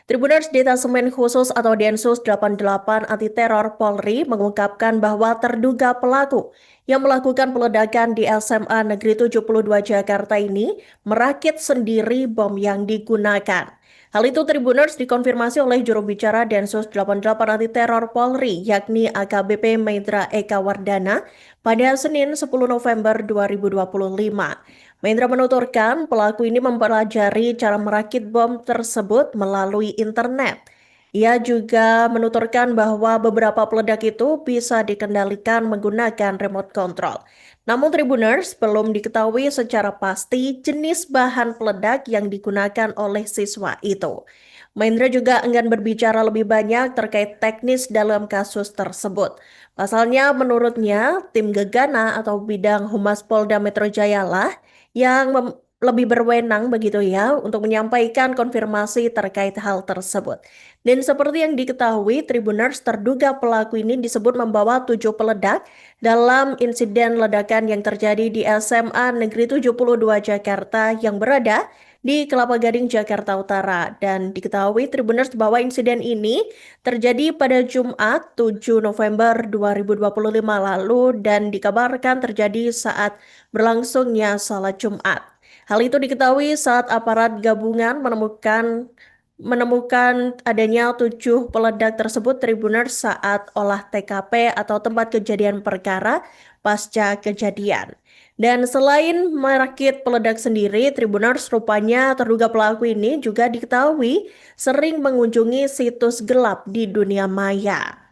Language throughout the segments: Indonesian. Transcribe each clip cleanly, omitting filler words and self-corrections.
Tribuners Detasemen Khusus atau Densus 88 Anti Teror Polri mengungkapkan bahwa terduga pelaku yang melakukan peledakan di SMA Negeri 72 Jakarta ini merakit sendiri bom yang digunakan. Hal itu Tribuners dikonfirmasi oleh juru bicara Densus 88 Anti Teror Polri yakni AKBP Maindra Eka Wardana pada Senin 10 November 2025. Maindra menuturkan pelaku ini mempelajari cara merakit bom tersebut melalui internet. Ia juga menuturkan bahwa beberapa peledak itu bisa dikendalikan menggunakan remote control. Namun Tribuners belum diketahui secara pasti jenis bahan peledak yang digunakan oleh siswa itu. Maindra juga enggan berbicara lebih banyak terkait teknis dalam kasus tersebut. Pasalnya menurutnya tim Gegana atau bidang Humas Polda Metro Jaya lah yang lebih berwenang begitu ya untuk menyampaikan konfirmasi terkait hal tersebut. Dan seperti yang diketahui, Tribuners terduga pelaku ini disebut membawa 7 peledak dalam insiden ledakan yang terjadi di SMA Negeri 72 Jakarta yang berada di Kelapa Gading, Jakarta Utara. Dan diketahui Tribuners bahwa insiden ini terjadi pada Jumat 7 November 2025 lalu dan dikabarkan terjadi saat berlangsungnya salat Jumat. Hal itu diketahui saat aparat gabungan menemukan adanya 7 peledak tersebut Tribuners saat olah TKP atau tempat kejadian perkara pasca kejadian. Dan selain merakit peledak sendiri, Tribuners rupanya terduga pelaku ini juga diketahui sering mengunjungi situs gelap di dunia maya.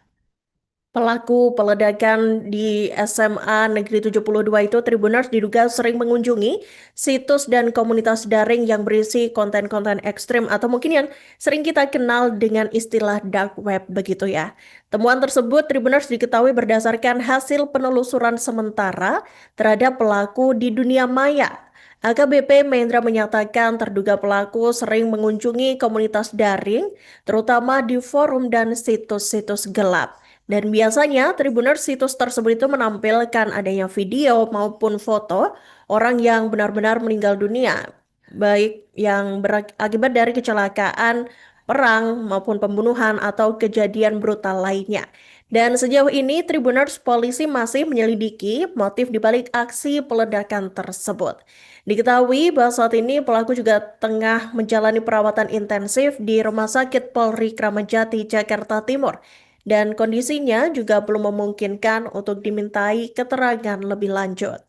Pelaku peledakan di SMA Negeri 72 itu Tribuners diduga sering mengunjungi situs dan komunitas daring yang berisi konten-konten ekstrim atau mungkin yang sering kita kenal dengan istilah dark web begitu ya. Temuan tersebut Tribuners diketahui berdasarkan hasil penelusuran sementara terhadap pelaku di dunia maya. AKBP Mahendra menyatakan terduga pelaku sering mengunjungi komunitas daring, terutama di forum dan situs-situs gelap. Dan biasanya Tribuners situs tersebut itu menampilkan adanya video maupun foto orang yang benar-benar meninggal dunia, baik yang berakibat dari kecelakaan, perang maupun pembunuhan atau kejadian brutal lainnya. Dan sejauh ini Tribuners polisi masih menyelidiki motif dibalik aksi peledakan tersebut. Diketahui bahwa saat ini pelaku juga tengah menjalani perawatan intensif di Rumah Sakit Polri Kramat Jati, Jakarta Timur dan kondisinya juga belum memungkinkan untuk dimintai keterangan lebih lanjut.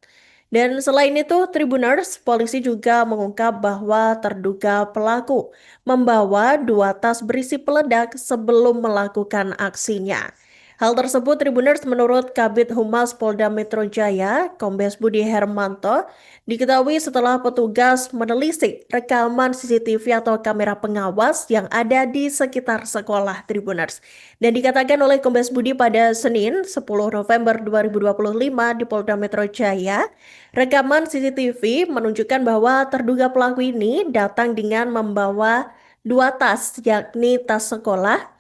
Dan selain itu, Tribuners, polisi juga mengungkap bahwa terduga pelaku membawa 2 tas berisi peledak sebelum melakukan aksinya. Hal tersebut Tribuners menurut Kabid Humas Polda Metro Jaya, Kombes Budi Hermanto, diketahui setelah petugas menelisik rekaman CCTV atau kamera pengawas yang ada di sekitar sekolah Tribuners. Dan dikatakan oleh Kombes Budi pada Senin 10 November 2025 di Polda Metro Jaya, rekaman CCTV menunjukkan bahwa terduga pelaku ini datang dengan membawa 2 tas, yakni tas sekolah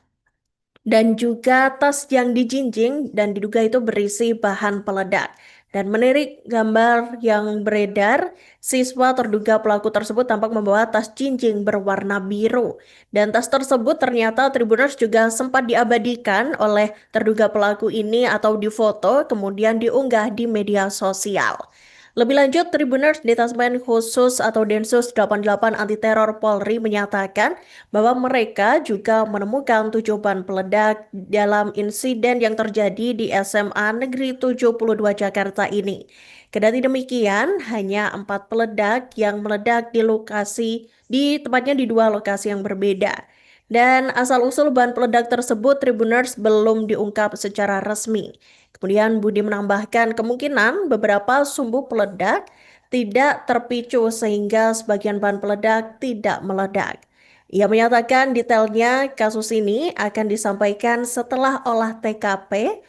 dan juga tas yang dijinjing dan diduga itu berisi bahan peledak. Dan menirik gambar yang beredar, siswa terduga pelaku tersebut tampak membawa tas jinjing berwarna biru. Dan tas tersebut ternyata Tribuners juga sempat diabadikan oleh terduga pelaku ini atau difoto kemudian diunggah di media sosial. Lebih lanjut, Tribuners Detasemen Khusus atau Densus 88 Anti Teror Polri menyatakan bahwa mereka juga menemukan 7 ban peledak dalam insiden yang terjadi di SMA Negeri 72 Jakarta ini. Kendati demikian, hanya 4 peledak yang meledak di tempatnya di 2 lokasi yang berbeda. Dan asal-usul bahan peledak tersebut Tribuners belum diungkap secara resmi. Kemudian Budi menambahkan kemungkinan beberapa sumbu peledak tidak terpicu sehingga sebagian bahan peledak tidak meledak. Ia menyatakan detailnya kasus ini akan disampaikan setelah olah TKP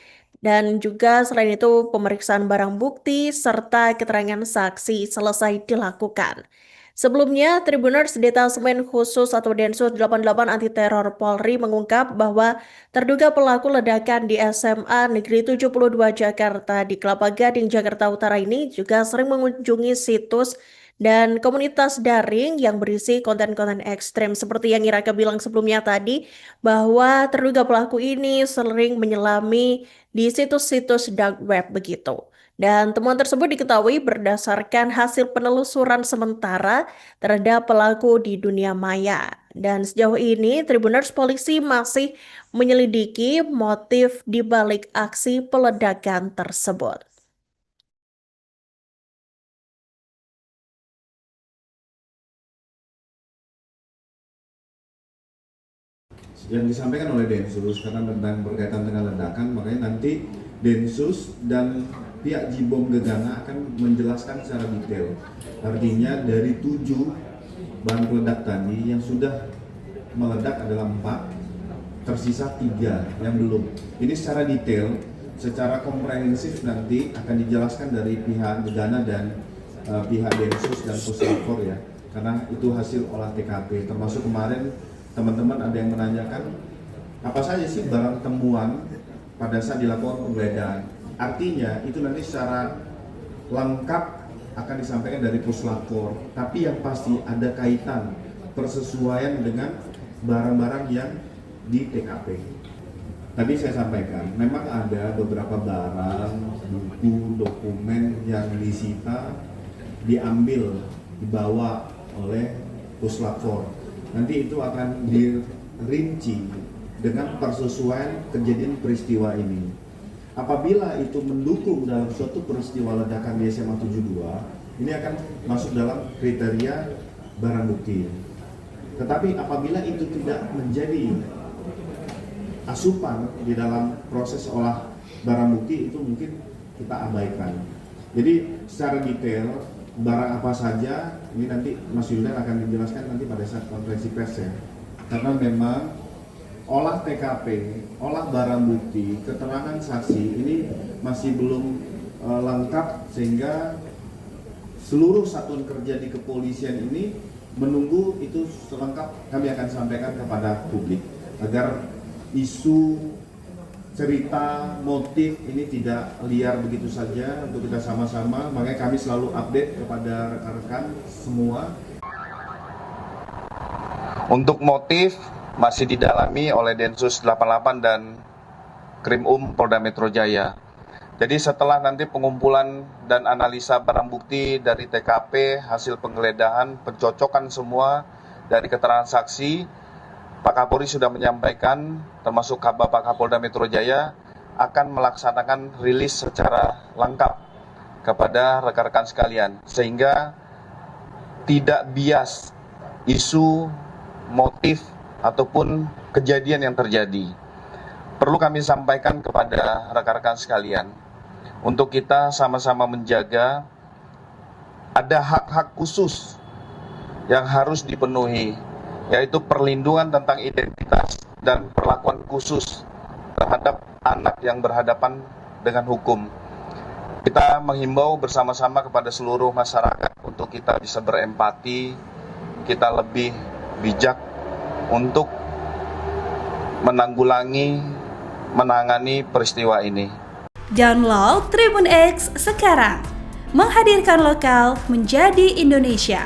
dan juga selain itu pemeriksaan barang bukti serta keterangan saksi selesai dilakukan. Sebelumnya, Tribuners Detasemen Khusus atau Densus 88 Anti Teror Polri mengungkap bahwa terduga pelaku ledakan di SMA Negeri 72 Jakarta di Kelapa Gading, Jakarta Utara ini juga sering mengunjungi situs dan komunitas daring yang berisi konten-konten ekstrem seperti yang Iraka bilang sebelumnya tadi, bahwa terduga pelaku ini sering menyelami di situs-situs dark web begitu. Dan temuan tersebut diketahui berdasarkan hasil penelusuran sementara terhadap pelaku di dunia maya. Dan sejauh ini Tribuners polisi masih menyelidiki motif di balik aksi peledakan tersebut. Yang disampaikan oleh Densus karena tentang berkaitan dengan ledakan, makanya nanti Densus dan pihak Jibom Gegana akan menjelaskan secara detail. Artinya dari 7 bahan peledak tadi yang sudah meledak adalah 4, tersisa 3 yang belum. Ini secara detail, secara komprehensif nanti akan dijelaskan dari pihak Gegana dan pihak Densus dan Puslapor ya, karena itu hasil olah TKP. Termasuk kemarin teman-teman ada yang menanyakan apa saja sih barang temuan pada saat dilakukan penggeledahan. Artinya itu nanti secara lengkap akan disampaikan dari Puslapor, tapi yang pasti ada kaitan persesuaian dengan barang-barang yang di TKP. Tadi saya sampaikan, memang ada beberapa barang, buku, dokumen yang disita, diambil, dibawa oleh Puslapor. Nanti itu akan dirinci dengan persesuaian kejadian peristiwa ini. Apabila itu mendukung dalam suatu peristiwa ledakan di SMA 72, ini akan masuk dalam kriteria barang bukti. Tetapi apabila itu tidak menjadi asupan di dalam proses olah barang bukti, itu mungkin kita abaikan. Jadi secara detail barang apa saja ini nanti Mas Yudan akan dijelaskan nanti pada saat konferensi pers ya. Karena memang olah TKP, olah barang bukti, keterangan saksi ini masih belum lengkap, sehingga seluruh satuan kerja di kepolisian ini menunggu itu selengkap. Kami akan sampaikan kepada publik agar isu cerita, motif ini tidak liar begitu saja, untuk kita sama-sama. Makanya kami selalu update kepada rekan-rekan semua. Untuk motif masih didalami oleh Densus 88 dan Krim Polda Metro Jaya. Jadi setelah nanti pengumpulan dan analisa barang bukti dari TKP, hasil penggeledahan, pencocokan semua dari keterangan saksi, Pak Kapolri sudah menyampaikan, termasuk Bapak Kapolda Metro Jaya, akan melaksanakan rilis secara lengkap kepada rekan-rekan sekalian, sehingga tidak bias isu, motif, ataupun kejadian yang terjadi. Perlu kami sampaikan kepada rekan-rekan sekalian, untuk kita sama-sama menjaga ada hak-hak khusus yang harus dipenuhi, yaitu perlindungan tentang identitas dan perlakuan khusus terhadap anak yang berhadapan dengan hukum. Kita menghimbau bersama-sama kepada seluruh masyarakat untuk kita bisa berempati, kita lebih bijak untuk menangani peristiwa ini. Download Tribun X sekarang, menghadirkan lokal menjadi Indonesia.